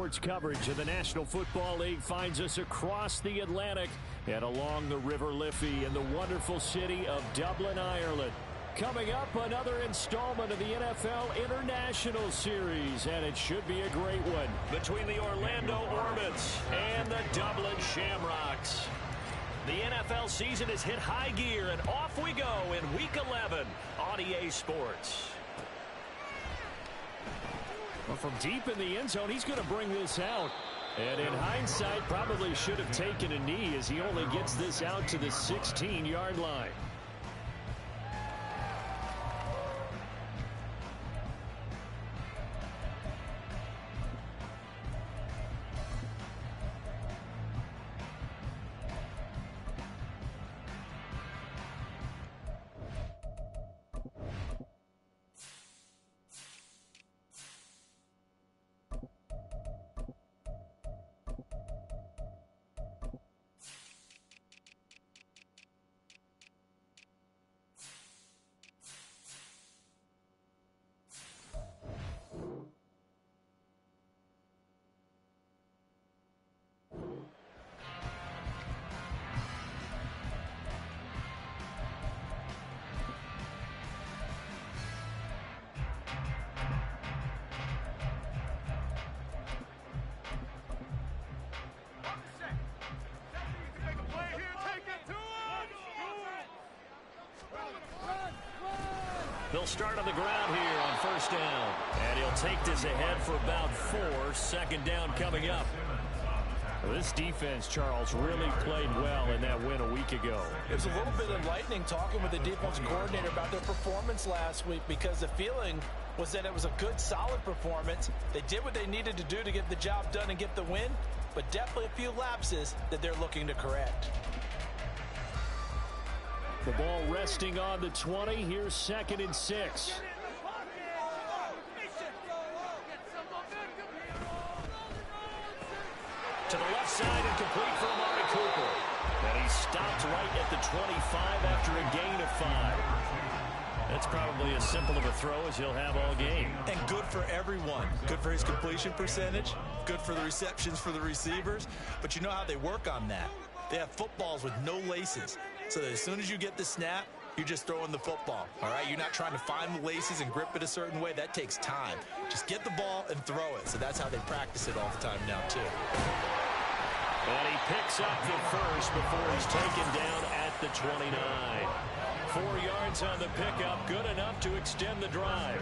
Sports coverage of the National Football League finds us across the Atlantic and along the River Liffey in the wonderful city of Dublin, Ireland. Coming up, another installment of the NFL International Series, and it should be a great one between the Orlando Orbits and the Dublin Shamrocks. The NFL season has hit high gear, and off we go in Week 11 on EA Sports. Well, from deep in the end zone, he's going to bring this out. And in hindsight, probably should have taken a knee as he only gets this out to the 16-yard line. They'll start on the ground here on first down. And he'll take this ahead for about 4. Second down coming up. Well, this defense, Charles, really played well in that win a week ago. It was a little bit enlightening talking with the defensive coordinator about their performance last week, because the feeling was that it was a good, solid performance. They did what they needed to do to get the job done and get the win, but definitely a few lapses that they're looking to correct. The ball resting on the 20. Here's 2nd and 6. To the left side and complete for Amari Cooper. And he stopped right at the 25 after a gain of 5. That's probably as simple of a throw as he'll have all game. And good for everyone. Good for his completion percentage. Good for the receptions for the receivers. But you know how they work on that. They have footballs with no laces. So that as soon as you get the snap, you're just throwing the football. All right? You're not trying to find the laces and grip it a certain way. That takes time. Just get the ball and throw it. So that's how they practice it all the time now, too. And he picks up the first before he's taken down at the 29. 4 yards on the pickup, good enough to extend the drive.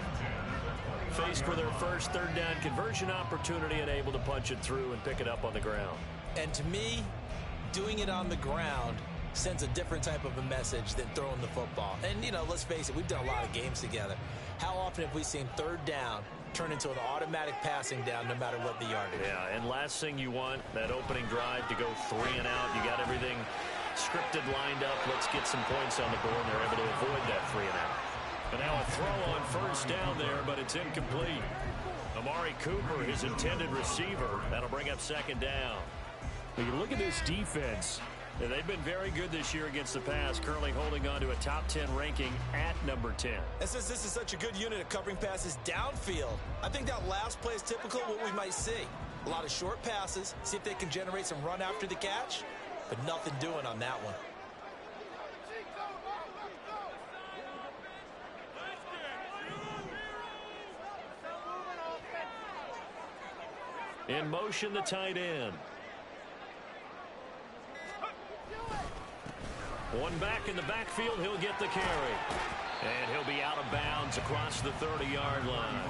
Faced with their first third down conversion opportunity and able to punch it through and pick it up on the ground. And to me, doing it on the ground sends a different type of a message than throwing the football. And, you know, let's face it, we've done a lot of games together. How often have we seen third down turn into an automatic passing down no matter what the yardage? Yeah, and last thing you want, that opening drive to go 3 and out. You got everything scripted, lined up. Let's get some points on the board, and they're able to avoid that 3 and out. But now a throw on first down there, but it's incomplete. Amari Cooper, his intended receiver. That'll bring up 2nd down. When you look at this defense, they've been very good this year against the pass, currently holding on to a top 10 ranking at number 10. And since this is such a good unit of covering passes downfield, I think that last play is typical of what we might see. A lot of short passes, see if they can generate some run after the catch, but nothing doing on that one. In motion, the tight end. One back in the backfield, he'll get the carry. And he'll be out of bounds across the 30-yard line.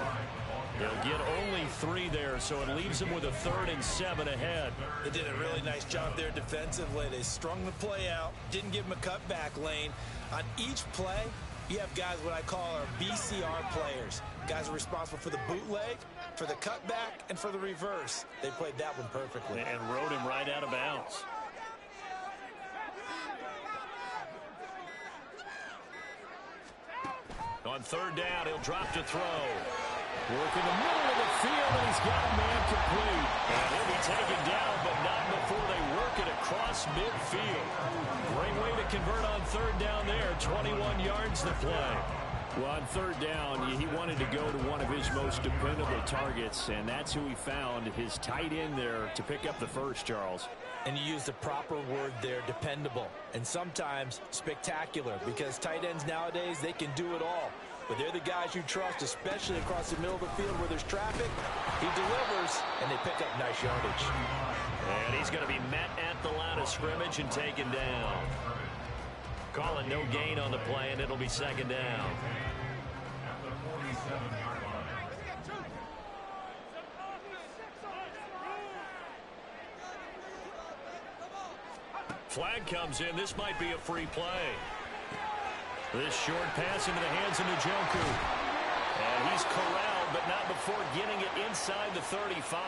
They'll get only 3 there, so it leaves them with a 3rd and 7 ahead. They did a really nice job there defensively. They strung the play out, didn't give him a cutback lane. On each play, you have guys what I call our BCR players. Guys are responsible for the bootleg, for the cutback, and for the reverse. They played that one perfectly. And rode him right out of bounds. On 3rd down, he'll drop to throw. Work in the middle of the field, and he's got a man complete. And he'll be taken down, but not before they work it across midfield. Great way to convert on 3rd down there. 21 yards to play. Well, on third down, he wanted to go to one of his most dependable targets, and that's who he found, his tight end there to pick up the first, Charles. And you used the proper word there, dependable, and sometimes spectacular, because tight ends nowadays, they can do it all. But they're the guys you trust, especially across the middle of the field where there's traffic. He delivers, and they pick up nice yardage. And he's going to be met at the line of scrimmage and taken down. Calling no gain on the play, and it'll be second down. Flag comes in. This might be a free play. This short pass into the hands of Njoku. And he's corralled, but not before getting it inside the 35.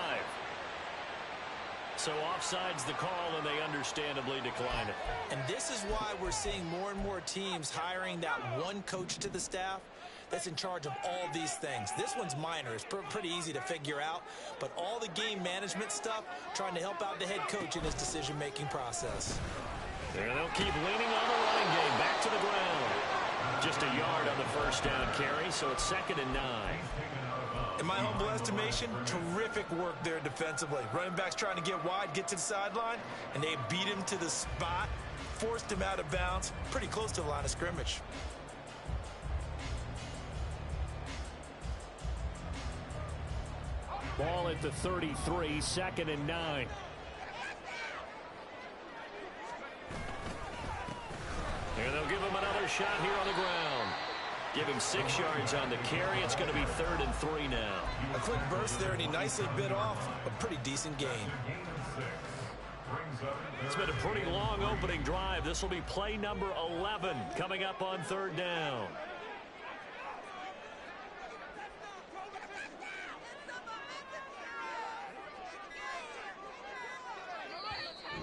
So offside's the call, and they understandably decline it. And this is why we're seeing more and more teams hiring that one coach to the staff that's in charge of all these things. This one's minor. It's pretty easy to figure out. But all the game management stuff, trying to help out the head coach in his decision-making process. And they'll keep leaning on the running game. Back to the ground. Just a yard on the first down carry, so it's 2nd and 9. In my humble estimation, terrific work there defensively. Running backs trying to get wide, get to the sideline, and they beat him to the spot, forced him out of bounds, pretty close to the line of scrimmage. Ball at the 33, 2nd and 9. And they'll give him another shot here on the ground. Give him 6 yards on the carry. It's going to be 3rd and 3 now. A quick burst there, and he nicely bit off a pretty decent gain. It's been a pretty long opening drive. This will be play number 11 coming up on 3rd down.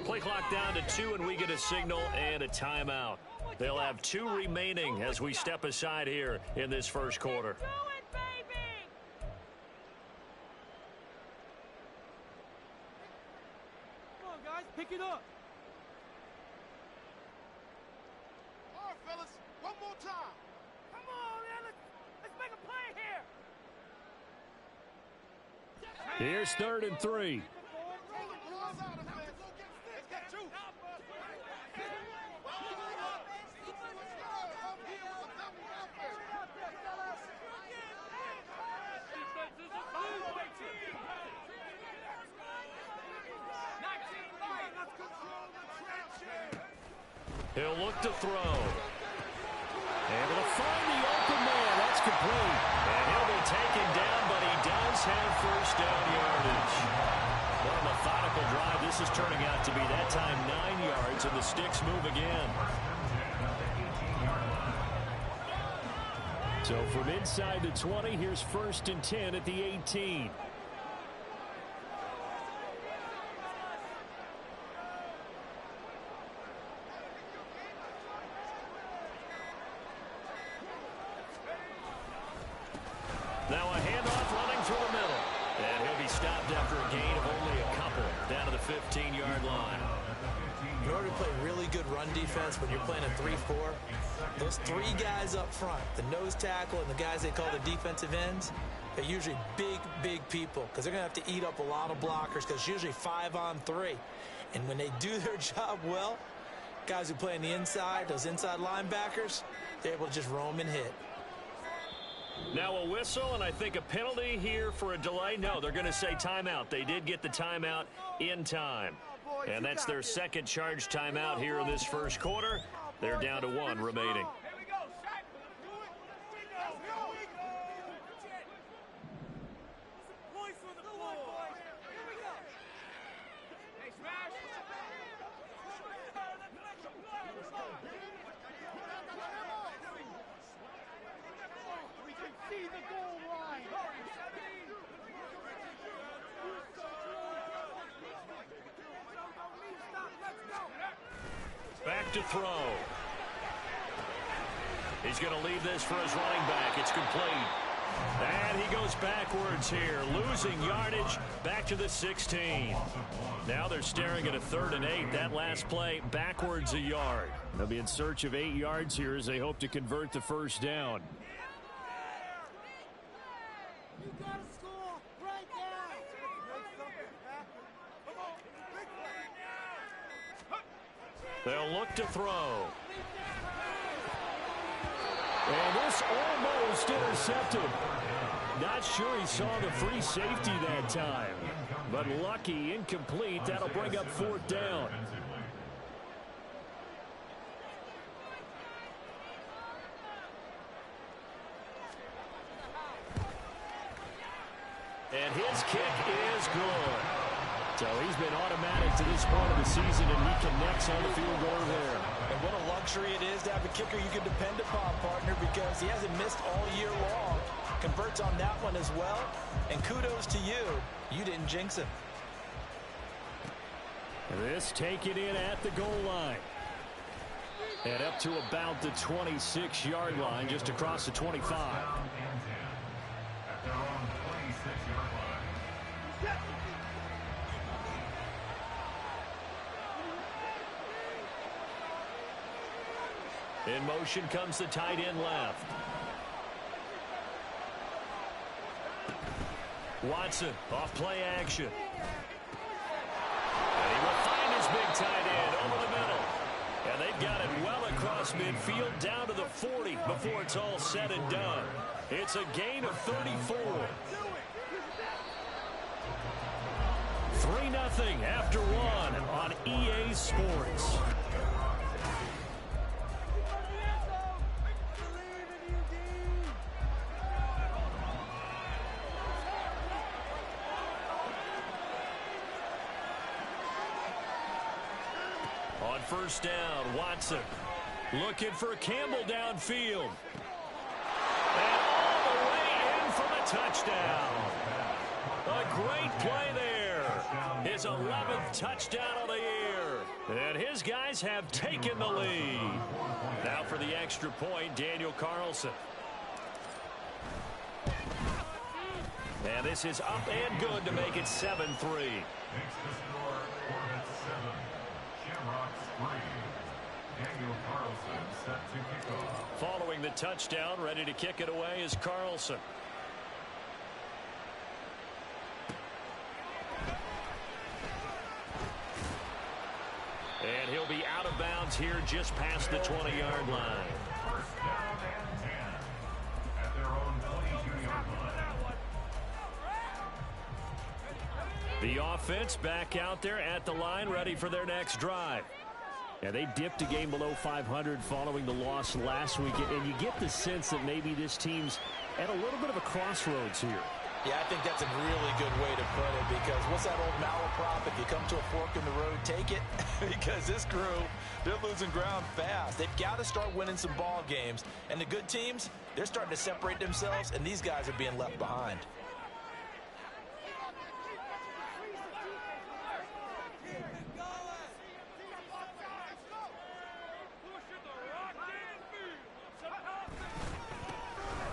Play clock down to 2, and we get a signal and a timeout. They'll have 2 remaining as we step aside here in this first quarter. Come on, guys, pick it up. All right, fellas, one more time. Come on, man, let's make a play here. Here's 3rd and 3. He'll look to throw. Able to find the open man. That's complete. And he'll be taken down, but he does have first down yardage. What a methodical drive. This is turning out to be that time 9 yards, and the sticks move again. So from inside the 20, here's 1st and 10 at the 18. Now a handoff running through the middle. And he'll be stopped after a gain of only a couple down to the 15-yard line. In order to play really good run defense when you're playing a 3-4, those 3 guys up front, the nose tackle and the guys they call the defensive ends, they're usually big people because they're going to have to eat up a lot of blockers because it's usually 5 on 3. And when they do their job well, guys who play on the inside, those inside linebackers, they're able to just roam and hit. Now a whistle, and I think a penalty here for a delay. No, they're going to say timeout. They did get the timeout in time. And that's their second charge timeout here in this first quarter. They're down to 1 remaining. Back to throw. He's going to leave this for his running back. It's complete. And he goes backwards here, losing yardage back to the 16. Now they're staring at a 3rd and 8. That last play backwards a yard. They'll be in search of 8 yards here as they hope to convert the first down. They'll look to throw. And this almost intercepted. Not sure he saw the free safety that time. But lucky, incomplete. That'll bring up 4th down. And his kick is good. So he's been automatic to this point of the season, and he connects on the field goal there. And what a luxury it is to have a kicker you can depend upon, partner, because he hasn't missed all year long. Converts on that one as well. And kudos to you. You didn't jinx him. This taken in at the goal line. And up to about the 26-yard line, just across the 25. In motion comes the tight end left. Watson off play action. And he will find his big tight end over the middle. And they've got it well across midfield down to the 40 before it's all said and done. It's a gain of 34. 3-0 after one on EA Sports. On first down, Watson looking for Campbell downfield. And all the way in for the touchdown. A great play there. His 11th touchdown of the year. And his guys have taken the lead. Now for the extra point, Daniel Carlson. And this is up and good to make it 7-3. Following the touchdown, ready to kick it away is Carlson. And he'll be out of bounds here just past the 20-yard line. First down and 10 at their own 22-yard line. The offense back out there at the line, ready for their next drive. Yeah, they dipped a game below 500 following the loss last week, and you get the sense that maybe this team's at a little bit of a crossroads here. Yeah, I think that's a really good way to put it, because what's that old malaprop? If you come to a fork in the road, take it. Because this crew, they're losing ground fast. They've got to start winning some ball games. And the good teams, they're starting to separate themselves, and these guys are being left behind.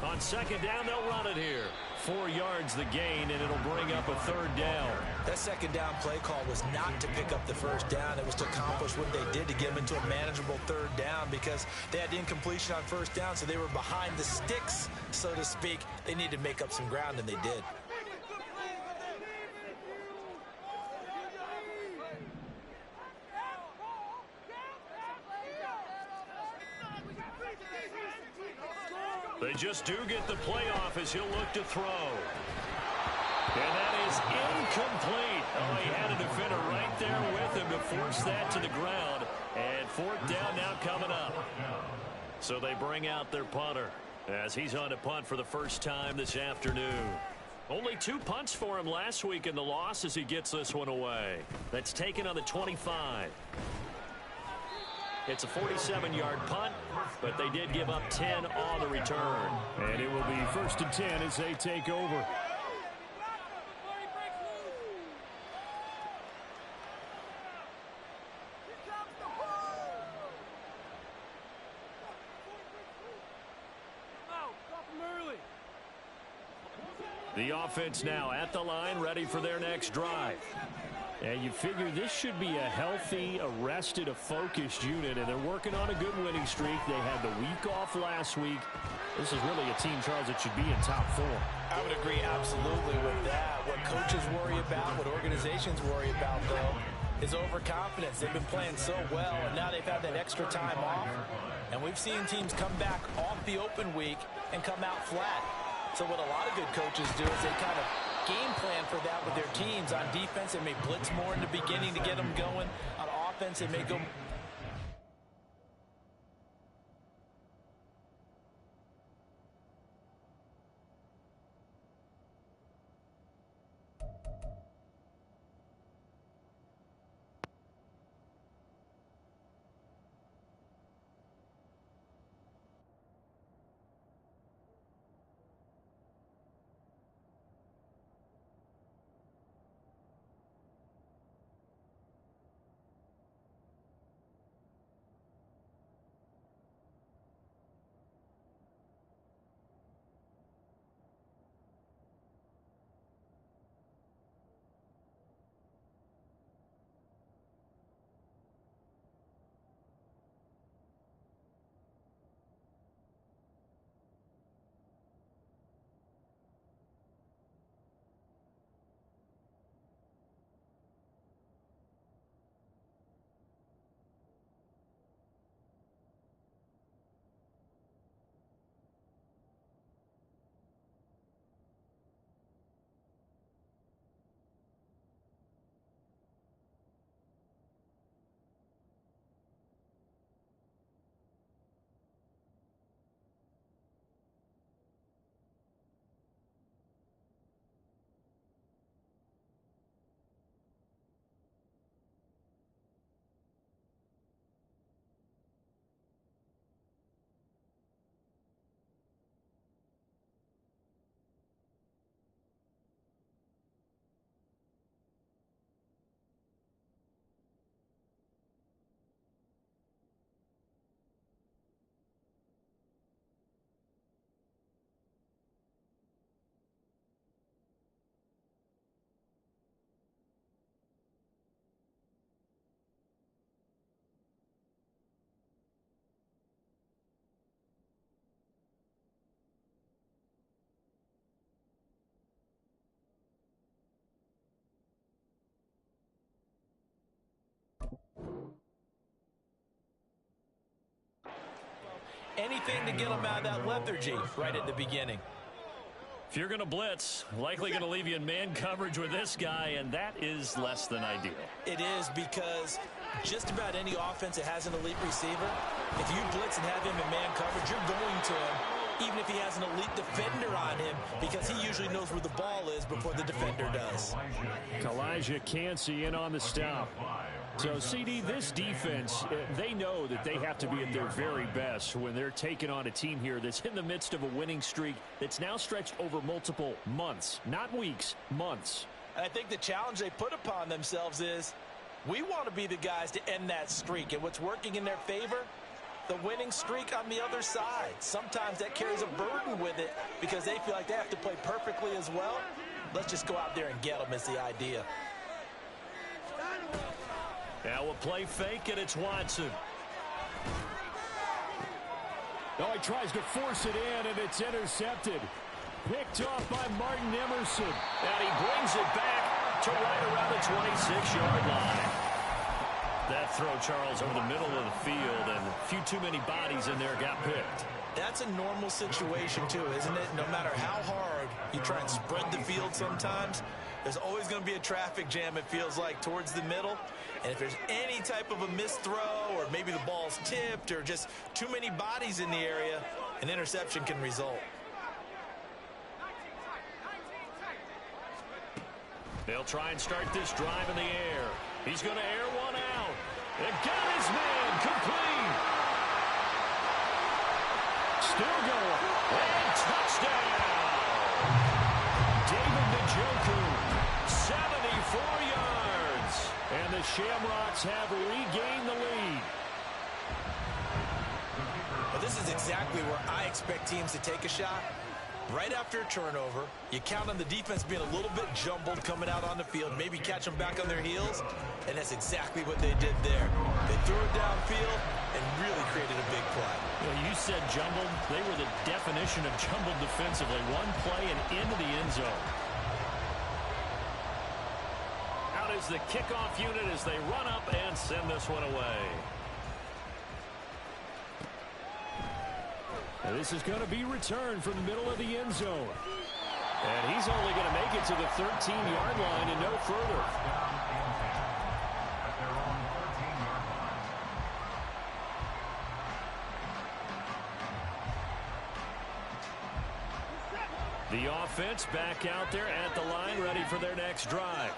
On second down, they'll run it here. 4 yards the gain, and it'll bring up a 3rd down. That second down play call was not to pick up the first down. It was to accomplish what they did to get them into a manageable 3rd down, because they had incompletion on first down, so they were behind the sticks, so to speak. They needed to make up some ground, and they did. They just do get the playoff as he'll look to throw. And that is incomplete. Oh, he had a defender right there with him to force that to the ground. And 4th down now coming up. So they bring out their punter as he's on to punt for the first time this afternoon. Only 2 punts for him last week in the loss as he gets this one away. That's taken on the 25. It's a 47-yard punt, but they did give up 10 on the return. And it will be 1st and 10 as they take over. The offense now at the line, ready for their next drive. And you figure this should be a healthy, arrested, a focused unit, and they're working on a good winning streak. They had the week off last week. This is really a team, Charles, that should be in top 4. I would agree absolutely with that. What coaches worry about, what organizations worry about, though, is overconfidence. They've been playing so well, and now they've had that extra time off. And we've seen teams come back off the open week and come out flat. So what a lot of good coaches do is they kind of game plan for that with their teams. On defense, they may blitz more in the beginning to get them going. On offense, they may go... Anything to get them out of that lethargy right at the beginning. If you're going to blitz, likely going to leave you in man coverage with this guy, and that is less than ideal. It is, because just about any offense that has an elite receiver, if you blitz and have him in man coverage, you're going to him, even if he has an elite defender on him, because he usually knows where the ball is before the defender does. Elijah Cansey in on the stop. So, CD, this defense, they know that they have to be at their very best when they're taking on a team here that's in the midst of a winning streak that's now stretched over multiple months, not weeks, months. And I think the challenge they put upon themselves is, we want to be the guys to end that streak. And what's working in their favor? The winning streak on the other side. Sometimes that carries a burden with it because they feel like they have to play perfectly as well. Let's just go out there and get them is the idea. Now a play fake, and it's Watson. Oh, he tries to force it in, and it's intercepted. Picked off by Martin Emerson. And he brings it back to right around the 26-yard line. That throw, Charles, over the middle of the field, and a few too many bodies in there got picked. That's a normal situation, too, isn't it? No matter how hard you try and spread the field sometimes, there's always going to be a traffic jam, it feels like, towards the middle. And if there's any type of a missed throw, or maybe the ball's tipped, or just too many bodies in the area, an interception can result. They'll try and start this drive in the air. He's going to air one out. And got his man complete. Still going. And touchdown. David Njoku, 74 yards. And the Shamrocks have regained the lead. Well, this is exactly where I expect teams to take a shot. Right after a turnover, you count on the defense being a little bit jumbled coming out on the field, maybe catch them back on their heels, and that's exactly what they did there. They threw it downfield and really created a big play. Well, you said jumbled. They were the definition of jumbled defensively. One play and into the end zone. Out is is the kickoff unit as they run up and send this one away. And this is going to be returned from the middle of the end zone. And he's only going to make it to the 13-yard line and no further. The offense back out there at the line, ready for their next drive.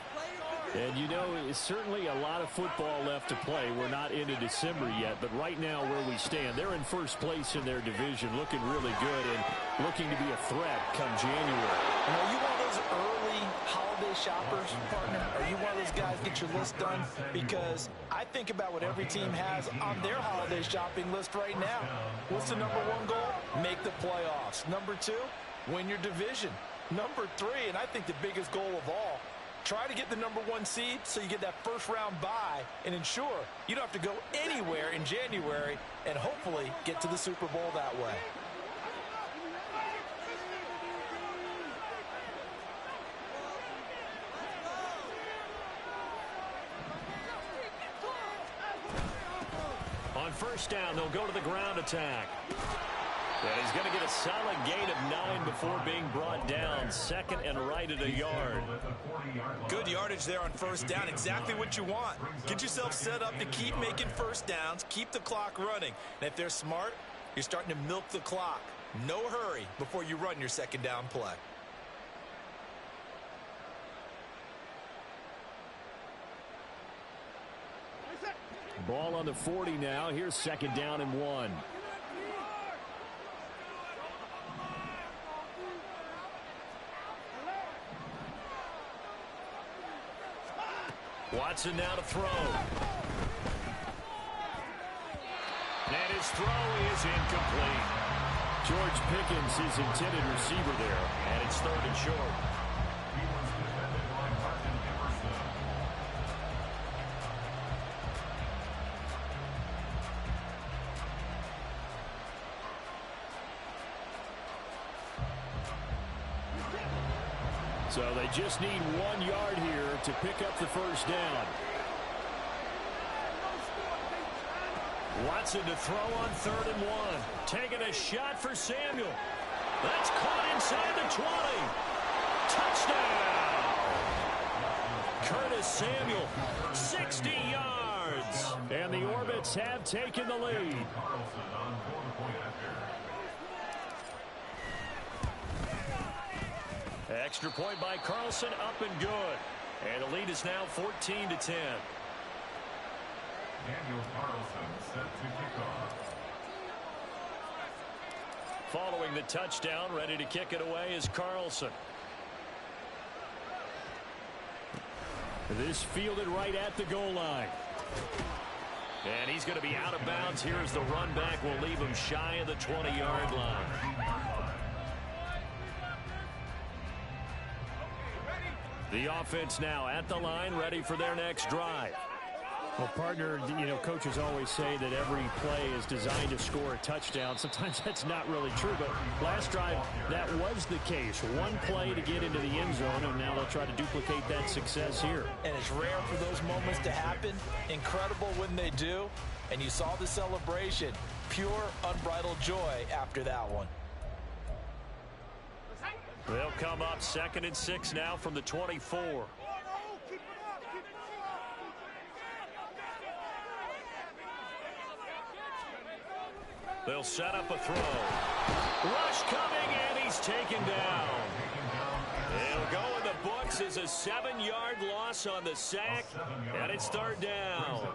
And, you know, it's certainly a lot of football left to play. We're not into December yet, but right now where we stand, they're in first place in their division, looking really good and looking to be a threat come January. And are you one of those early holiday shoppers, partner? Are you one of those guys get your list done? Because I think about what every team has on their holiday shopping list right now. What's the number one goal? Make the playoffs. Number two, win your division. Number three, and I think the biggest goal of all, try to get the number one seed so you get that first round bye and ensure you don't have to go anywhere in January and hopefully get to the Super Bowl that way. On first down, they'll go to the ground attack. And he's going to get a solid gain of 9 before being brought down. Second and right at a yard. Good yardage there on first down. Exactly what you want. Get yourself set up to keep making first downs. Keep the clock running. And if they're smart, you're starting to milk the clock. No hurry before you run your second down play. Ball on the 40 now. Here's second down and 1. Watson now to throw. And his throw is incomplete. George Pickens, his intended receiver there. And it's third and short. So they just need 1 yard here to pick up the first down. Watson to throw on third and 1. Taking a shot for Samuel. That's caught inside the 20. Touchdown! Curtis Samuel, 60 yards. And the Orbits have taken the lead. Extra point by Carlson, up and good. And the lead is now 14-10. Daniel Carlson set to kick off. Following the touchdown, ready to kick it away is Carlson. This fielded right at the goal line. And he's going to be out of bounds. Here's the run back. Will leave him shy of the 20-yard line. The offense now at the line, ready for their next drive. Well, partner, you know, coaches always say that every play is designed to score a touchdown. Sometimes that's not really true, but last drive, that was the case. One play to get into the end zone, and now they'll try to duplicate that success here. And it's rare for those moments to happen. Incredible when they do. And you saw the celebration. Pure, unbridled joy after that one. They'll come up 2nd and 6 now from the 24. They'll set up a throw. Rush coming, and he's taken down. It'll go in the books as a 7-yard loss on the sack, and it's third down.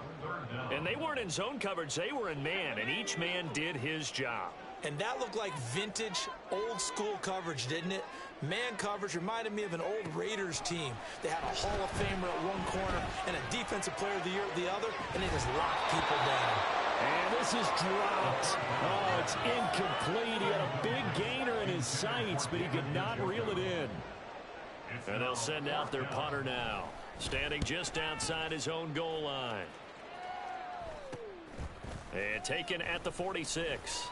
And they weren't in zone coverage. They were in man, and each man did his job. And that looked like vintage, old-school coverage, didn't it? Man coverage reminded me of an old Raiders team. They had a Hall of Famer at one corner and a Defensive Player of the Year at the other, and they just locked people down. And this is dropped. Oh, it's incomplete. He had a big gainer in his sights, but he could not reel it in. And they'll send out their punter now, standing just outside his own goal line. And taken at the 46.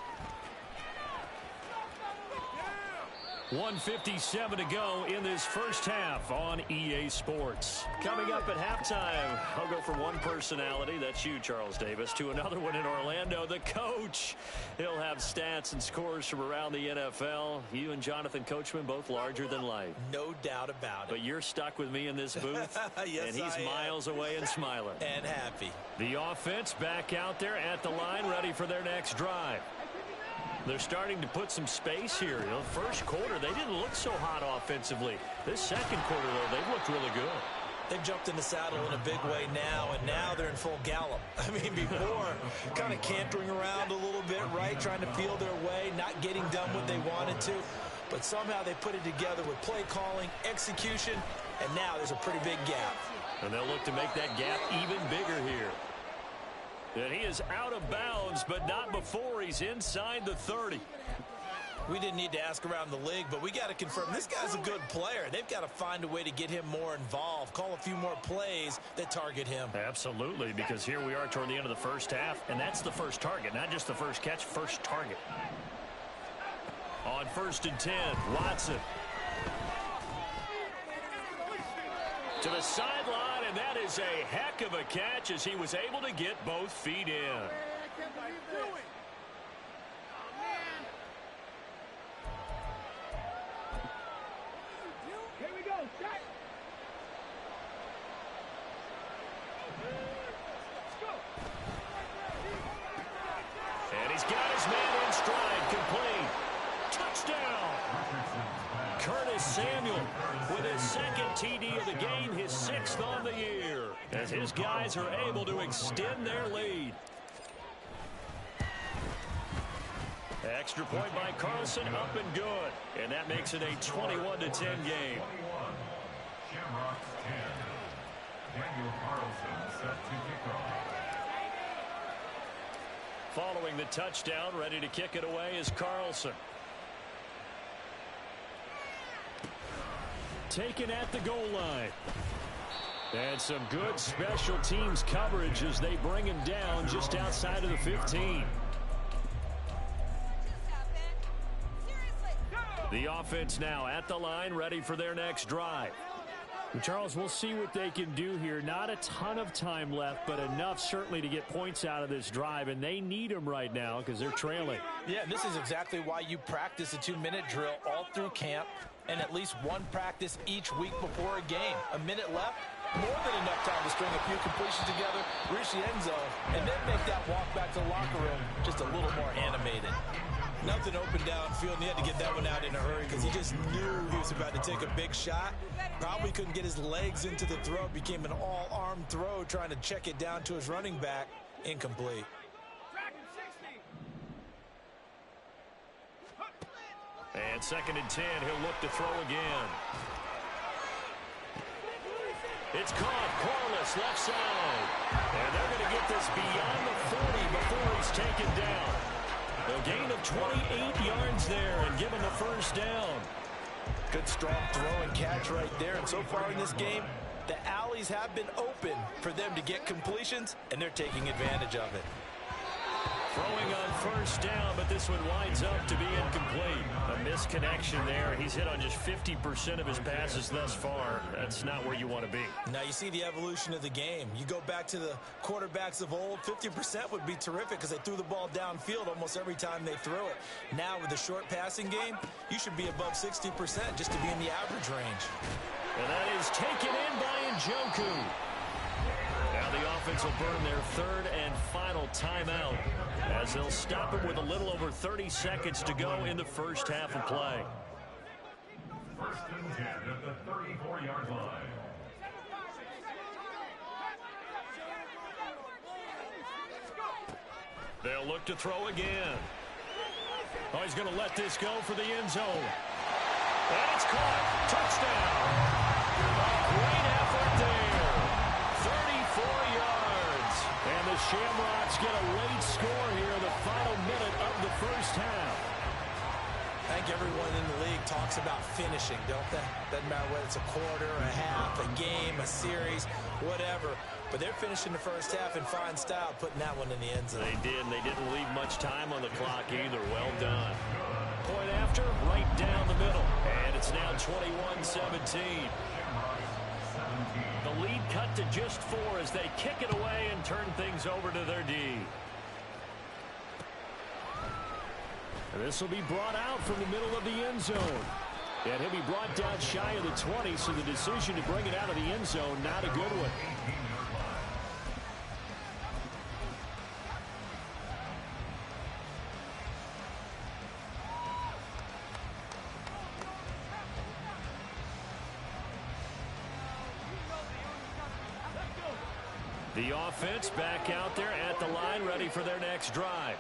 1:57 to go in this first half on EA Sports. Coming up at halftime, I'll go from one personality, that's you, Charles Davis, to another one in Orlando, the coach. He'll have stats and scores from around the NFL. You and Jonathan Coachman both larger than life. No doubt about it. But you're stuck with me in this booth, yes, and he's miles away and smiling. And happy. The offense back out there at the line, ready for their next drive. They're starting to put some space here. You know, first quarter, they didn't look so hot offensively. This second quarter, though, they've looked really good. They've jumped in the saddle in a big way now, and now they're in full gallop. I mean, before, kind of cantering around a little bit, right, trying to feel their way, not getting done what they wanted to. But somehow they put it together with play calling, execution, and now there's a pretty big gap. And they'll look to make that gap even bigger here. And he is out of bounds, but not before he's inside the 30. We didn't need to ask around the league, but we got to confirm this guy's a good player. They've got to find a way to get him more involved, call a few more plays that target him. Absolutely, because here we are toward the end of the first half, and that's the first target, not just the first catch, first target. On 1st and 10, Watson. To the sideline, and that is a heck of a catch as he was able to get both feet in. Here we go, set. And he's got his man in stride, complete. Touchdown! Curtis Samuel with his second TD of the game, his 6th on the year, as his guys are able to extend their lead. Extra point by Carlson, up and good. And that makes it a 21-10 game. Shamrocks 10. Daniel Carlson set to kick off. Following the touchdown, ready to kick it away is Carlson. Taken at the goal line. And some good special teams coverage as they bring him down just outside of the 15. The offense now at the line, ready for their next drive. And Charles, we'll see what they can do here. Not a ton of time left, but enough certainly to get points out of this drive, and they need them right now because they're trailing. Yeah, and this is exactly why you practice a 2-minute drill all through camp and at least one practice each week before a game. A minute left, more than enough time to string a few completions together, reach the end zone, and then make that walk back to the locker room just a little more animated. Nothing open downfield, and he had to get that one out in a hurry because he just knew he was about to take a big shot. Probably couldn't get his legs into the throw. Became an all-arm throw, trying to check it down to his running back. Incomplete. And 2nd and 10, he'll look to throw again. It's caught. Corliss left side. And they're going to get this beyond the 40 before he's taken down. A gain of 28 yards there and given the first down. Good strong throw and catch right there. And so far in this game, the alleys have been open for them to get completions, and they're taking advantage of it. Throwing on first down, but this one winds up to be incomplete. A misconnection there. He's hit on just 50% of his passes thus far. That's not where you want to be. Now you see the evolution of the game. You go back to the quarterbacks of old, 50% would be terrific because they threw the ball downfield almost every time they threw it. Now with the short passing game, you should be above 60% just to be in the average range. And that is taken in by Njoku. Now the offense will burn their 3rd and final timeout as they'll stop it with a little over 30 seconds to go in the first half of play. 1st and 10 at the 34-yard line. They'll look to throw again. Oh, he's going to let this go for the end zone. And it's caught. Touchdown. A great effort there. 34 yards. And the Shamrocks get a late score here in the final minute of the first half. I think everyone in the league talks about finishing, don't they? Doesn't matter whether it's a quarter, a half, a game, a series, whatever. But they're finishing the first half in fine style, putting that one in the end zone. They did, and they didn't leave much time on the clock either. Well done. point after, right down the middle. And it's now 21-17. The lead cut to just 4 as they kick it away and turn things over to their D. This will be brought out from the middle of the end zone. And he'll be brought down shy of the 20, so the decision to bring it out of the end zone, not a good one. The offense back out there at the line, ready for their next drive.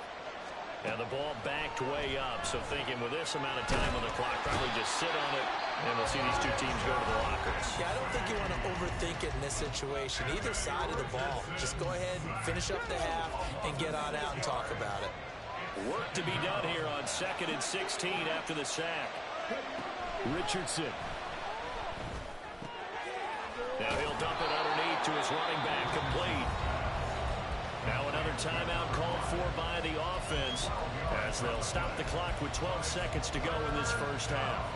And the ball backed way up, so thinking with this amount of time on the clock, probably just sit on it, and we'll see these two teams go to the lockers. Yeah, I don't think you want to overthink it in this situation. Either side of the ball. Just go ahead and finish up the half and get on out and talk about it. Work to be done here on 2nd and 16 after the sack. Richardson. Now he'll dump it underneath to his running back, complete. Now another timeout called for by the offense as they'll stop the clock with 12 seconds to go in this first half.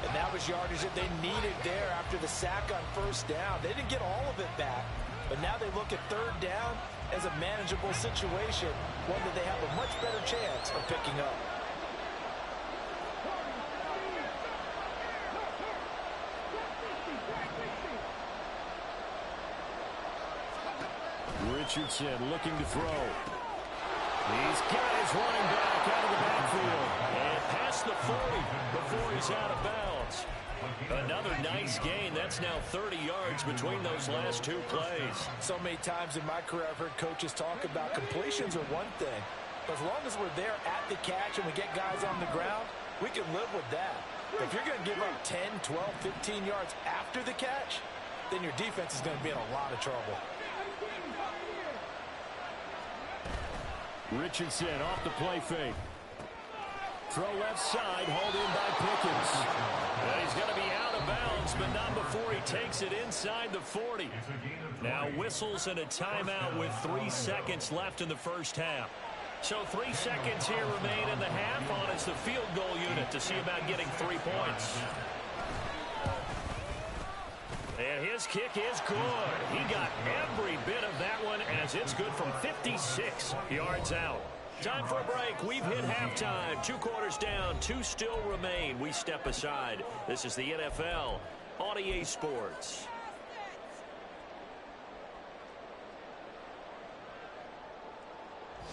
And that was yardage that they needed there after the sack on first down. They didn't get all of it back, but now they look at 3rd down as a manageable situation, one that they have a much better chance of picking up. Richardson looking to throw. He's got his running back out of the backfield. And past the 40 before he's out of bounds. Another nice gain. That's now 30 yards between those last 2 plays. So many times in my career I've heard coaches talk about completions are one thing. But as long as we're there at the catch and we get guys on the ground, we can live with that. But if you're going to give up 10, 12, 15 yards after the catch, then your defense is going to be in a lot of trouble. Richardson off the play fake. Throw left side, hauled in by Pickens. And he's going to be out of bounds, but not before he takes it inside the 40. Now whistles and a timeout with 3 seconds left in the first half. So 3 seconds here remain in the half on as the field goal unit to see about getting 3 points. And his kick is good. He got every bit of that one as it's good from 56 yards out. Time for a break. We've hit halftime. 2 quarters down. 2 still remain. We step aside. This is the NFL on EA Sports.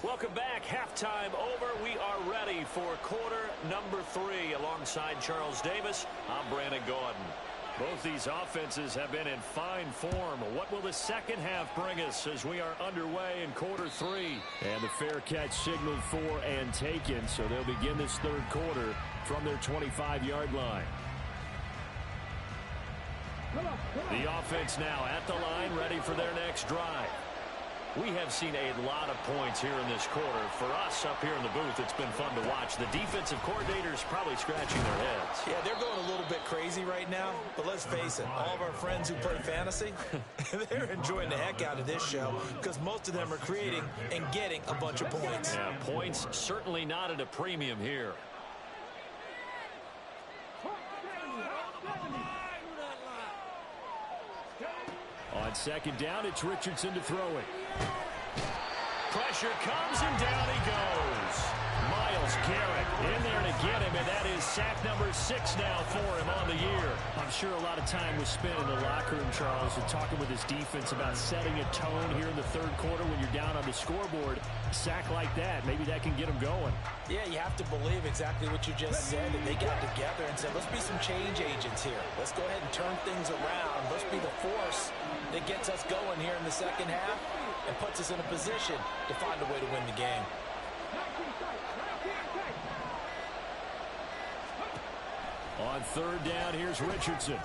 Welcome back. Halftime over. We are ready for quarter number 3 alongside Charles Davis. I'm Brandon Gaudin. Both these offenses have been in fine form. What will the second half bring us as we are underway in quarter 3? And the fair catch signaled for and taken, so they'll begin this 3rd quarter from their 25-yard line. The offense now at the line, ready for their next drive. We have seen a lot of points here in this quarter. For us up here in the booth, it's been fun to watch. The defensive coordinators probably scratching their heads. Yeah, they're going a little bit crazy right now, but let's face it, all of our friends who play fantasy, they're enjoying the heck out of this show because most of them are creating and getting a bunch of points. Yeah, points certainly not at a premium here. On 2nd down, it's Richardson to throw it. Pressure comes, and down he goes. Myles Garrett in there to get him, and that is sack number 6 now for him on the year. I'm sure a lot of time was spent in the locker room, Charles, and talking with his defense about setting a tone here in the 3rd quarter when you're down on the scoreboard. A sack like that, maybe that can get him going. Yeah, you have to believe exactly what you just said, and they got together and said, let's be some change agents here. Let's go ahead and turn things around. Let's be the force that gets us going here in the second half and puts us in a position to find a way to win the game. On 3rd down, here's Richardson.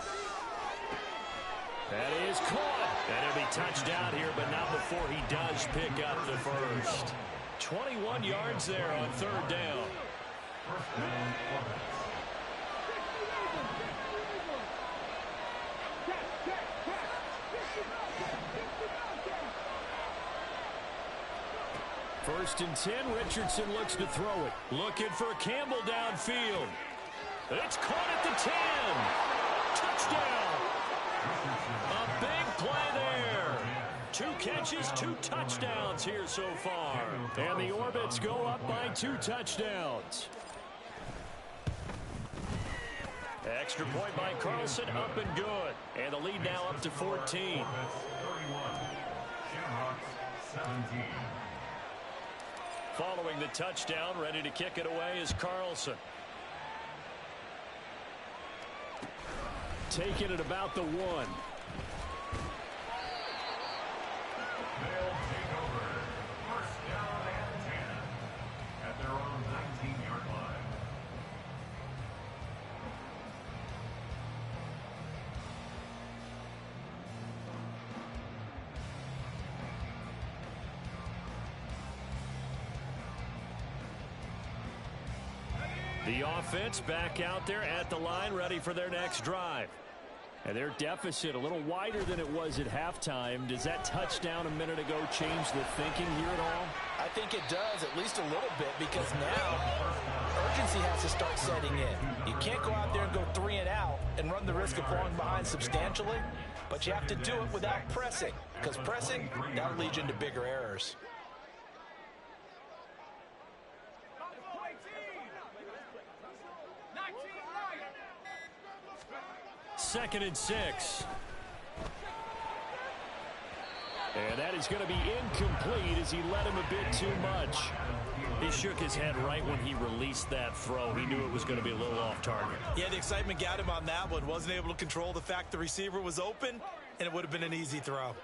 That is caught. And he'll be touched out here, but not before he does pick up the first. 21 yards there on 3rd down. First and 10, Richardson looks to throw it. Looking for Campbell downfield. It's caught at the 10. Touchdown. A big play there. 2 catches, 2 touchdowns here so far. And the Orbits go up by 2 touchdowns. Extra point by Carlson, up and good. And the lead now up to 14. 31. Shamrocks 17. Following the touchdown, ready to kick it away is Carlson. Taking it about the 1. They'll take over. First down and 10 at their own 19-yard line. The offense back out there at the line, ready for their next drive. And their deficit a little wider than it was at halftime. Does that touchdown a minute ago change the thinking here at all? I think it does, at least a little bit, because now urgency has to start setting in. You can't go out there and go 3 and out and run the risk of falling behind substantially, but you have to do it without pressing, because pressing, that'll lead you into bigger errors. Second and 6. And that is going to be incomplete as he led him a bit too much. He shook his head right when he released that throw. He knew it was going to be a little off target. Yeah, the excitement got him on that one. Wasn't able to control the fact the receiver was open, and it would have been an easy throw.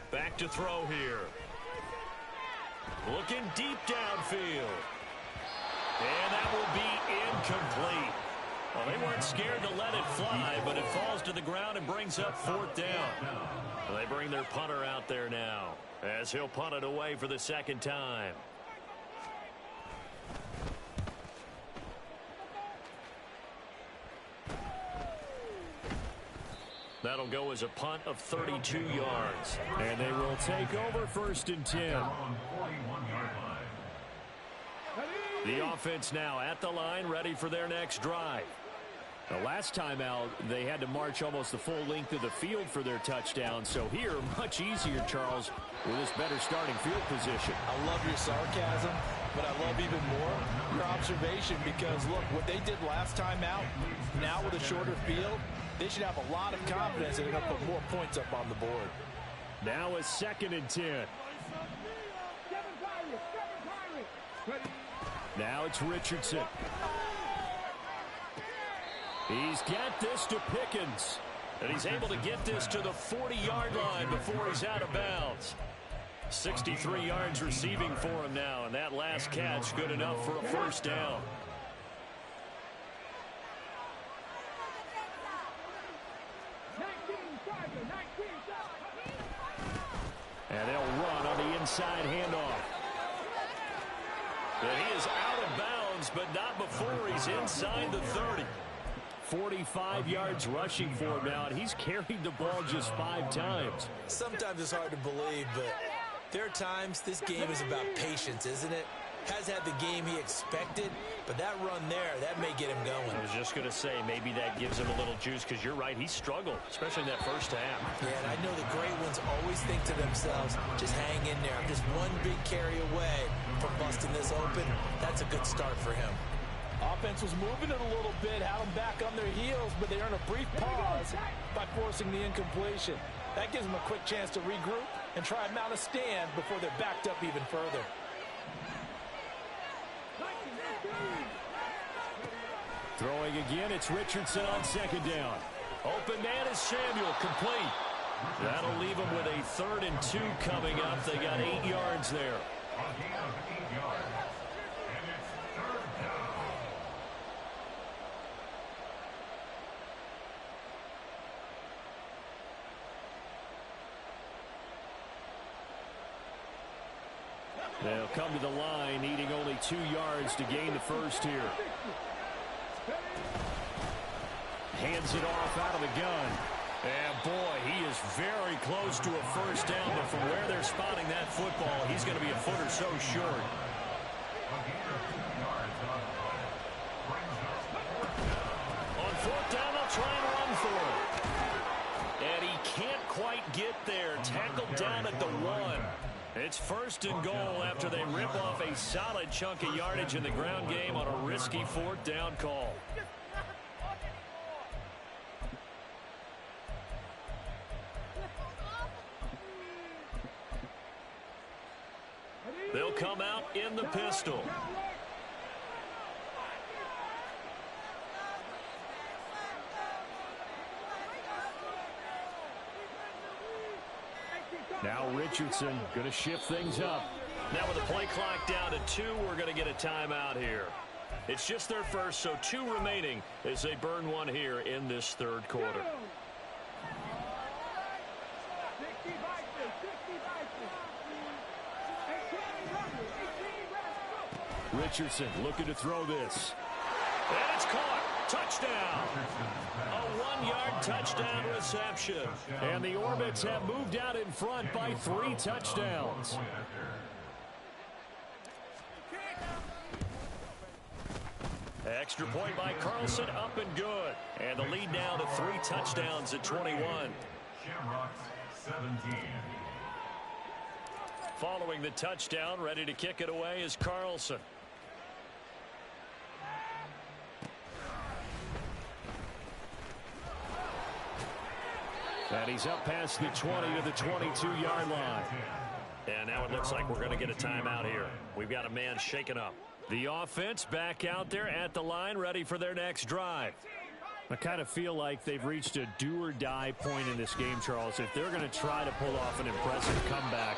Back to throw here. Looking deep downfield. And that will be incomplete. Well, they weren't scared to let it fly, but it falls to the ground and brings up 4th down. Well, they bring their punter out there now as he'll punt it away for the 2nd time. That'll go as a punt of 32 yards. And they will take over 1st and 10. The offense now at the line, ready for their next drive. The last time out, they had to march almost the full length of the field for their touchdown. So here, much easier, Charles, with this better starting field position. I love your sarcasm, but I love even more your observation, because, look, what they did last time out, now with a shorter field, they should have a lot of confidence that they're going to put more points up on the board. Now a 2nd and 10. Now it's Richardson. He's got this to Pickens. And he's able to get this to the 40-yard line before he's out of bounds. 63 yards receiving for him now, and that last catch good enough for a 1st down. And they'll run on the inside handoff. And he is out of bounds, but not before he's inside the 30. 45 yards rushing for him now, and he's carried the ball just 5 times. Sometimes it's hard to believe, but there are times this game is about patience, isn't it? Has had the game he expected, but that run there, that may get him going. I was just going to say, maybe that gives him a little juice, because you're right, he struggled, especially in that first half. Yeah, and I know the great ones always think to themselves, just hang in there. I'm just one big carry away from busting this open. That's a good start for him. Offense was moving it a little bit, had them back on their heels, but they earned a brief pause by forcing the incompletion. That gives them a quick chance to regroup and try and mount a stand before they're backed up even further. Throwing again, it's Richardson on 2nd down. Open man is Samuel, complete. That'll leave them with a 3rd and 2 coming up. They got 8 yards there. A gain of 8 yards. And it's 3rd down. They'll come to the line, needing only 2 yards to gain the 1st here. Hands it off out of the gun. And, boy, he is very close to a first down, but from where they're spotting that football, he's going to be a foot or so short. On fourth down, they'll try and run for it. And he can't quite get there. Tackled down at the 1. It's first and goal after they rip off a solid chunk of yardage in the ground game on a risky fourth down call. They'll come out in the pistol. Now Richardson going to shift things up. Now with the play clock down to 2, we're going to get a timeout here. It's just their first, so 2 remaining as they burn one here in this third quarter. Richardson looking to throw this. And it's caught. Touchdown. A 1-yard touchdown reception. And the Orbits have moved out in front by 3 touchdowns. Extra point by Carlson, up and good. And the lead now to 3 touchdowns at 21. Shamrocks 17. Following the touchdown, ready to kick it away is Carlson. And he's up past the 20 to the 22-yard line. And now it looks like we're going to get a timeout here. We've got a man shaken up. The offense back out there at the line, ready for their next drive. I kind of feel like they've reached a do-or-die point in this game, Charles. If they're going to try to pull off an impressive comeback,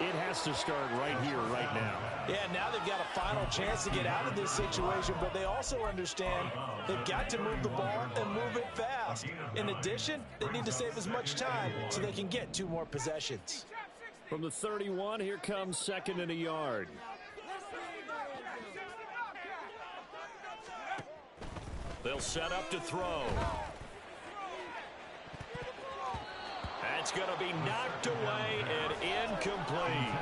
it has to start right here, right now. Yeah, now they've got a final chance to get out of this situation, but they also understand they've got to move the ball and move it fast. In addition, they need to save as much time so they can get 2 more possessions. From the 31, here comes 2nd and a yard. They'll set up to throw. That's going to be knocked away and incomplete.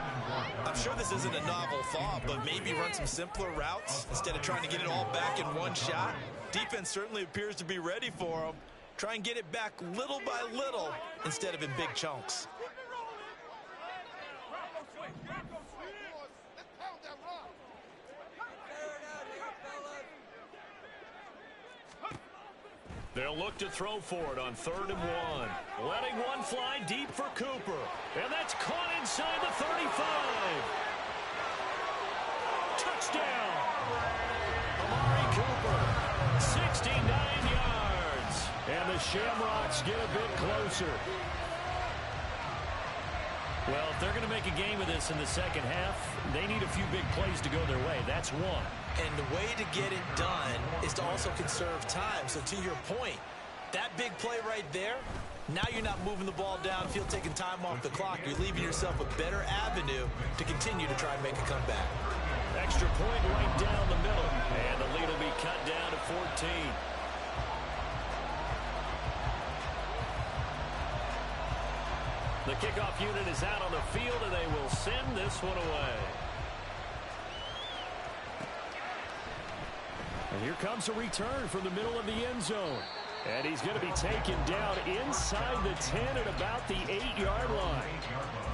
I'm sure this isn't a novel thought, but maybe run some simpler routes instead of trying to get it all back in one shot. Defense certainly appears to be ready for them. Try and get it back little by little instead of in big chunks. They'll look to throw for it on 3rd and 1. Letting one fly deep for Cooper. And that's caught inside the 35. Touchdown. Amari Cooper. 69 yards. And the Shamrocks get a bit closer. Well, if they're going to make a game of this in the second half, they need a few big plays to go their way. That's one. And the way to get it done is to also conserve time. So to your point, that big play right there, now you're not moving the ball downfield, taking time off the clock. You're leaving yourself a better avenue to continue to try and make a comeback. Extra point right down the middle. And the lead will be cut down to 14. The kickoff unit is out on the field, and they will send this one away. And here comes a return from the middle of the end zone. And he's going to be taken down inside the 10 at about the 8-yard line.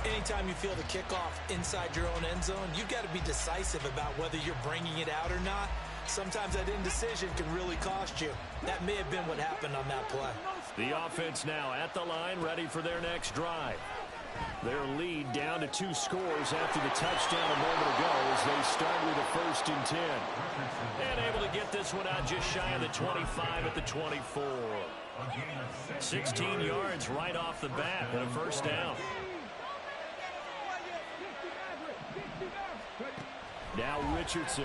Anytime you feel the kickoff inside your own end zone, you've got to be decisive about whether you're bringing it out or not. Sometimes that indecision can really cost you. That may have been what happened on that play. The offense now at the line, ready for their next drive. Their lead down to 2 scores after the touchdown a moment ago as they start with a 1st and 10. And able to get this one out just shy of the 25 at the 24. 16 yards right off the bat and a first down. Now Richardson.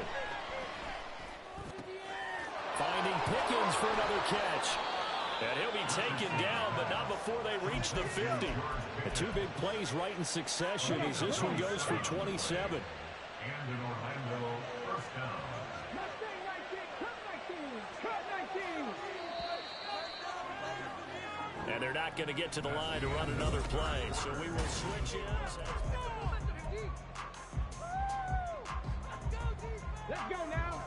Finding Pickens for another catch. And he'll be taken down, but not before they reach the 50. The 2 big plays right in succession as this one goes for 27. And in Orlando, first down. And they're not going to get to the line to run another play. So we will switch ends. Let's go now.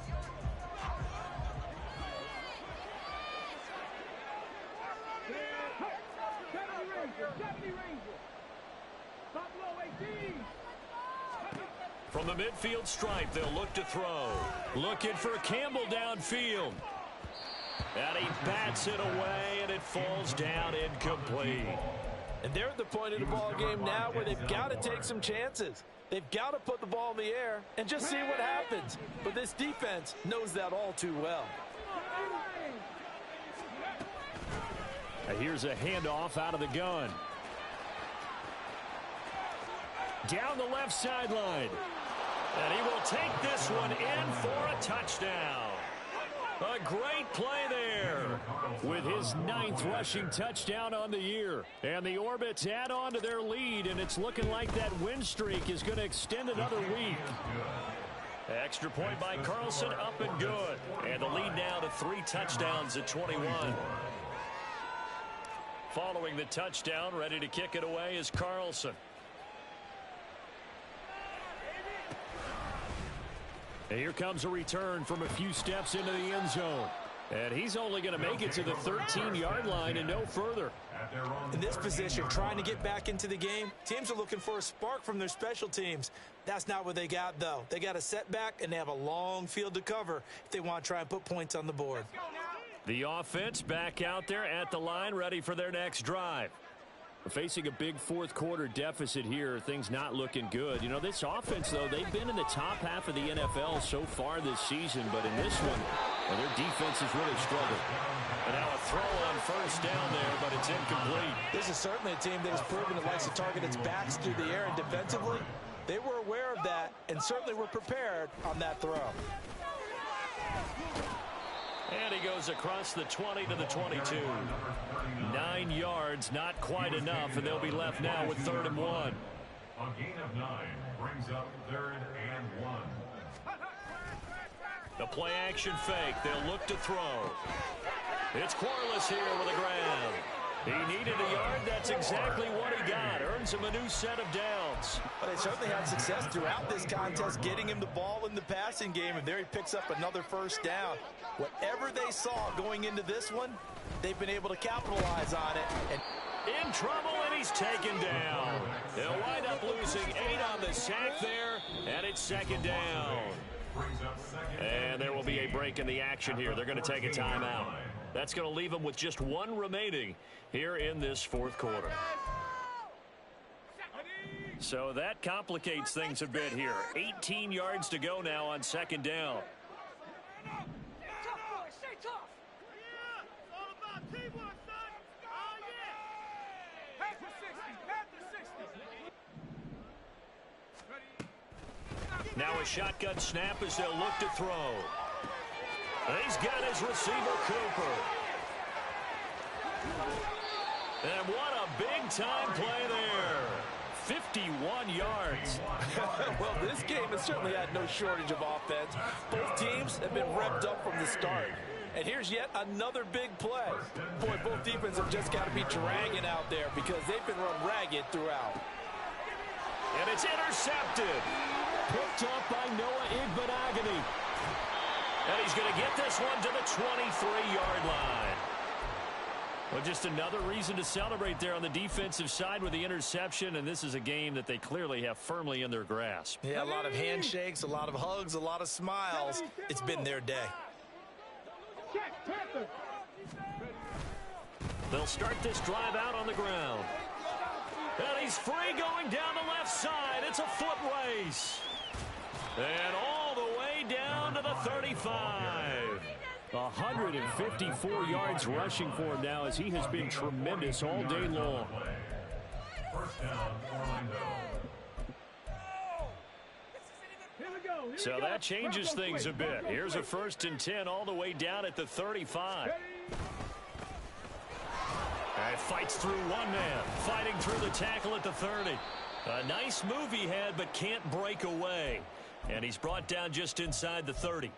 From the midfield stripe, they'll look to throw. Looking for Campbell downfield. And he bats it away, and it falls down incomplete. And they're at the point of the ball game now where they've got to take some chances. They've got to put the ball in the air and just see what happens. But this defense knows that all too well. Here's a handoff out of the gun. Down the left sideline. And he will take this one in for a touchdown. A great play there with his 9th rushing touchdown on the year. And the Orbits add on to their lead, and it's looking like that win streak is going to extend another week. Extra point by Carlson, up and good. And the lead now to 3 touchdowns at 21. Following the touchdown, ready to kick it away is Carlson. And here comes a return from a few steps into the end zone. And he's only going to make it to the 13-yard line and no further. In this position, trying to get back into the game, teams are looking for a spark from their special teams. That's not what they got, though. They got a setback, and they have a long field to cover if they want to try and put points on the board. The offense back out there at the line, ready for their next drive. Facing a big fourth-quarter deficit here, things not looking good. You know, this offense, though, they've been in the top half of the NFL so far this season, but in this one, well, their defense has really struggled. And now a throw on first down there, but it's incomplete. This is certainly a team that has proven it likes to target its backs through the air, and defensively, they were aware of that and certainly were prepared on that throw. And he goes across the 20 to the 22. 9 yards, not quite enough, and they'll be left now with 3rd and 1. A gain of 9 brings up 3rd and 1. The play action fake. They'll look to throw. It's Quarles here with a grab. He needed a yard. That's exactly what he got. Earns him a new set of downs. But they certainly had success throughout this contest, getting him the ball in the passing game, and there he picks up another first down. Whatever they saw going into this one, they've been able to capitalize on it. And in trouble, and he's taken down. They'll wind up losing 8 on the sack there, and it's 2nd down. And there will be a break in the action here. They're going to take a timeout. That's going to leave them with just 1 remaining here in this 4th quarter. So that complicates things a bit here. 18 yards to go now on 2nd down. Now a shotgun snap as they'll look to throw. He's got his receiver, Cooper. And what a big-time play there. 51 yards. Well, this game has certainly had no shortage of offense. Both teams have been revved up from the start. And here's yet another big play. Boy, both defenses have just got to be dragging out there because they've been run ragged throughout. And it's intercepted. Picked up by Noah Igbinoghene. And he's going to get this one to the 23-yard line. Well, just another reason to celebrate there on the defensive side with the interception, and this is a game that they clearly have firmly in their grasp. Yeah, a lot of handshakes, a lot of hugs, a lot of smiles. It's been their day. They'll start this drive out on the ground. And he's free going down the left side. It's a foot race. And all the way down to the 35. 154 yards rushing for him now as he has been tremendous all day long. First down, Orlando. So that changes things a bit. Here's a 1st and 10 all the way down at the 35. And fights through one man, fighting through the tackle at the 30. A nice move he had, but can't break away. And he's brought down just inside the 30.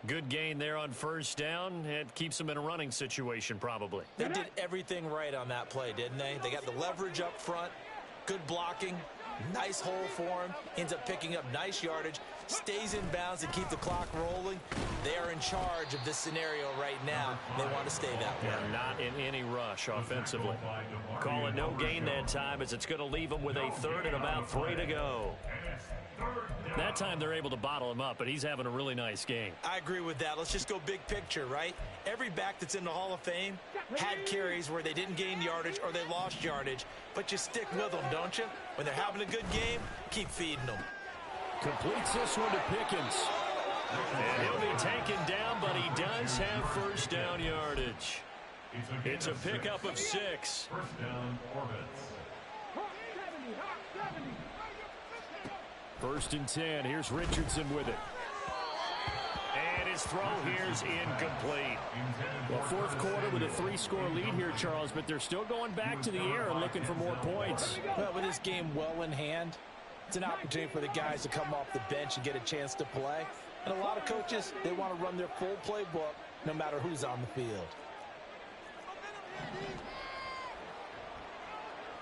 Good gain there on first down. It keeps them in a running situation probably. They did everything right on that play, didn't they? They got the leverage up front, good blocking, nice hole for him, ends up picking up nice yardage, stays in bounds and keep the clock rolling. They are in charge of this scenario right now. They want to stay that way. They're not in any rush offensively. Call it no gain that time as it's going to leave them with a third and about 3 to go. That time they're able to bottle him up, but he's having a really nice game. I agree with that. Let's just go big picture, right? Every back that's in the Hall of Fame had carries where they didn't gain yardage or they lost yardage, but you stick with them, don't you? When they're having a good game, keep feeding them. Completes this one to Pickens. And he'll be taken down, but he does have first down yardage. It's a pickup of 6. First down, Orbits. First and 10. Here's Richardson with it. And his throw here's incomplete. Well, fourth quarter with a 3-score lead here, Charles, but they're still going back to the air and looking for more points. Well, with this game well in hand, it's an opportunity for the guys to come off the bench and get a chance to play. And a lot of coaches, they want to run their full playbook no matter who's on the field.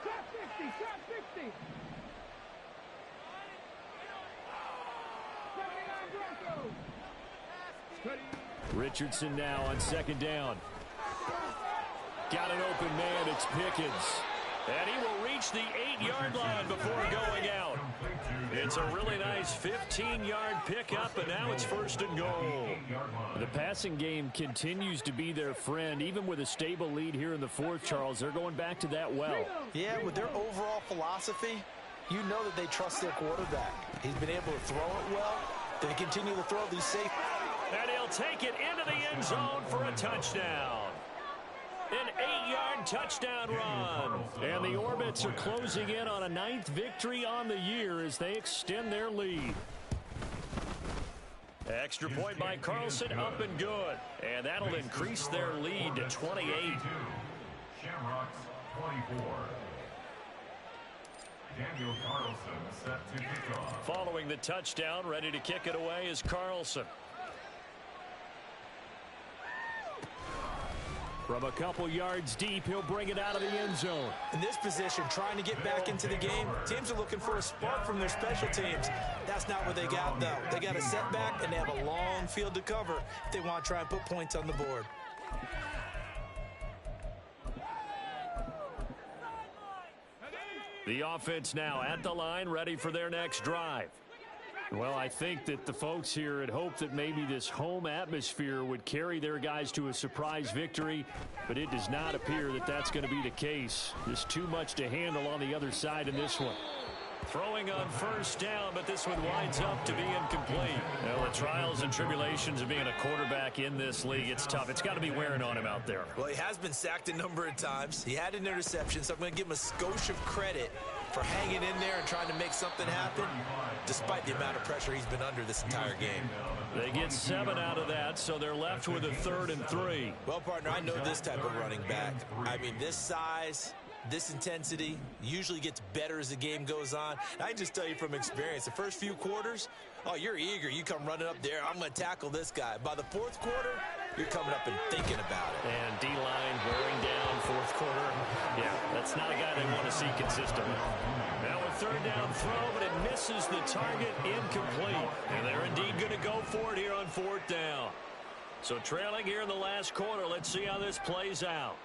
Shot 60. Richardson now on second down. Got an open man. It's Pickens. And he will reach the 8-yard line before going out. It's a really nice 15-yard pickup, and now it's first and goal. The passing game continues to be their friend. Even with a stable lead here in the fourth, Charles, they're going back to that well. Yeah, with their overall philosophy, you know that they trust their quarterback. He's been able to throw it well. They continue to throw these safe. And he'll take it into the end zone for a touchdown. An 8-yard touchdown run. And the Orbits are closing in on a 9th victory on the year as they extend their lead. Extra point by Carlson, up and good. And that'll increase their lead to 28. Shamrocks 24. Daniel Carlson set to kick off. Following the touchdown, ready to kick it away is Carlson. From a couple yards deep, he'll bring it out of the end zone. In this position, trying to get back into the game, teams are looking for a spark from their special teams. That's not what they got, though. They got a setback, and they have a long field to cover if they want to try and put points on the board. The offense now at the line, ready for their next drive. Well, I think that the folks here had hoped that maybe this home atmosphere would carry their guys to a surprise victory, but it does not appear that that's going to be the case. There's too much to handle on the other side in this one. Throwing on first down, but this one winds up to be incomplete. Well, the trials and tribulations of being a quarterback in this league, it's tough. It's got to be wearing on him out there. Well, he has been sacked a number of times. He had an interception, so I'm going to give him a skosh of credit for hanging in there and trying to make something happen, despite the amount of pressure he's been under this entire game. They get 7 out of that, so they're left with a 3rd and 3. Well, partner, I know this type of running back. I mean, this size, this intensity usually gets better as the game goes on. And I can just tell you from experience, the first few quarters, oh, you're eager. You come running up there, I'm going to tackle this guy. By the fourth quarter, you're coming up and thinking about it. And D-line wearing down fourth quarter. Yeah, that's not a guy they want to see consistently. Now a 3rd down throw, but it misses the target, incomplete. And they're indeed going to go for it here on 4th down. So trailing here in the last quarter, let's see how this plays out.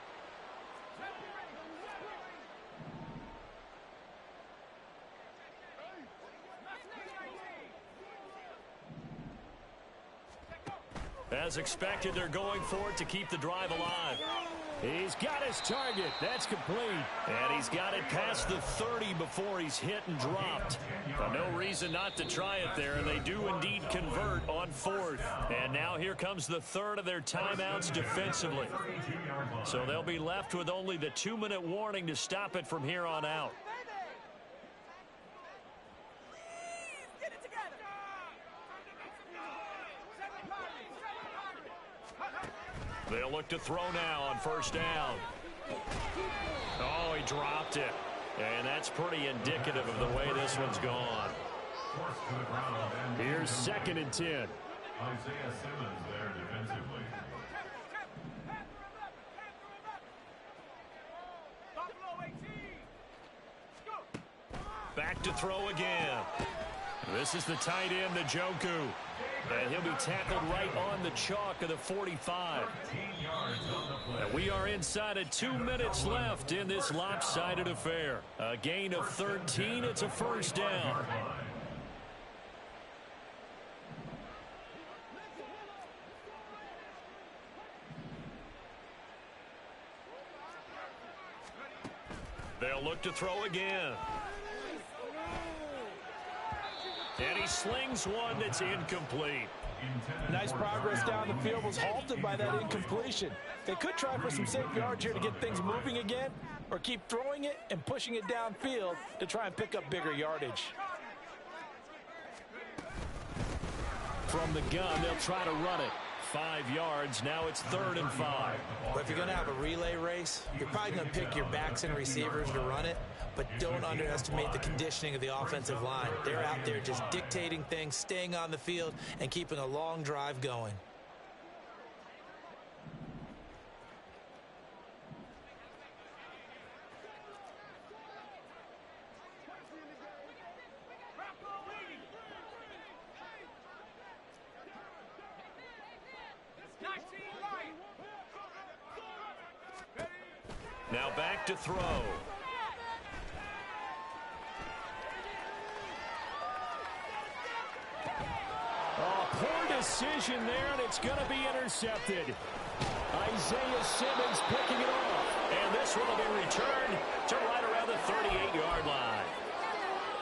As expected, they're going for it to keep the drive alive. He's got his target. That's complete. And he's got it past the 30 before he's hit and dropped. No reason not to try it there. They do indeed convert on 4th. And now here comes the 3rd of their timeouts defensively. So they'll be left with only the 2-minute warning to stop it from here on out. They'll look to throw now on 1st down. Oh, he dropped it. And that's pretty indicative of the way this one's gone. Here's 2nd and 10. Isaiah Simmons there defensively. Back to throw again. This is the tight end, Njoku. And he'll be tackled right on the chalk of the 45. And we are inside of 2 minutes left in this lopsided affair. A gain of 13. It's a first down. They'll look to throw again. And he slings one that's incomplete. Nice progress down the field was halted by that incompletion. They could try for some safe yards here to get things moving again, or keep throwing it and pushing it downfield to try and pick up bigger yardage. From the gun, they'll try to run it. 5 yards. Now it's 3rd and 5. But if you're going to have a relay race, you're probably going to pick your backs and receivers to run it, but don't underestimate the conditioning of the offensive line. They're out there just dictating things, staying on the field, and keeping a long drive going. Now back to throw. Oh, poor decision there, and it's going to be intercepted. Isaiah Simmons picking it off. And this one will be returned to right around the 38-yard line.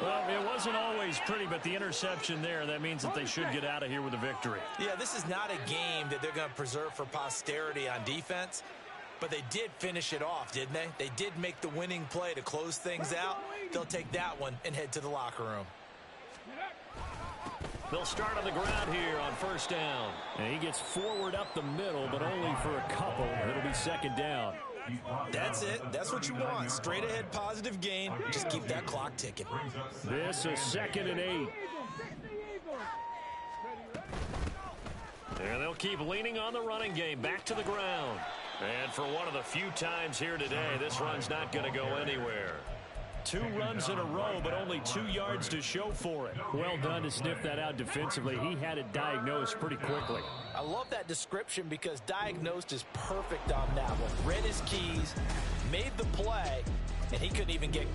Well, it wasn't always pretty, but the interception there, that means that they should get out of here with a victory. Yeah, this is not a game that they're going to preserve for posterity on defense. But they did finish it off, didn't they? They did make the winning play to close things out. They'll take that one and head to the locker room. They'll start on the ground here on first down. And he gets forward up the middle, but only for a couple. It'll be 2nd down. That's it. That's what you want. Straight ahead positive gain. Just keep that clock ticking. This is 2nd and 8. And they'll keep leaning on the running game. Back to the ground. And for one of the few times here today, this run's not going to go anywhere. 2 runs in a row, but only 2 yards to show for it. Well done to sniff that out defensively. He had it diagnosed pretty quickly. I love that description because diagnosed is perfect on that one. Read his keys, made the play, and he couldn't even get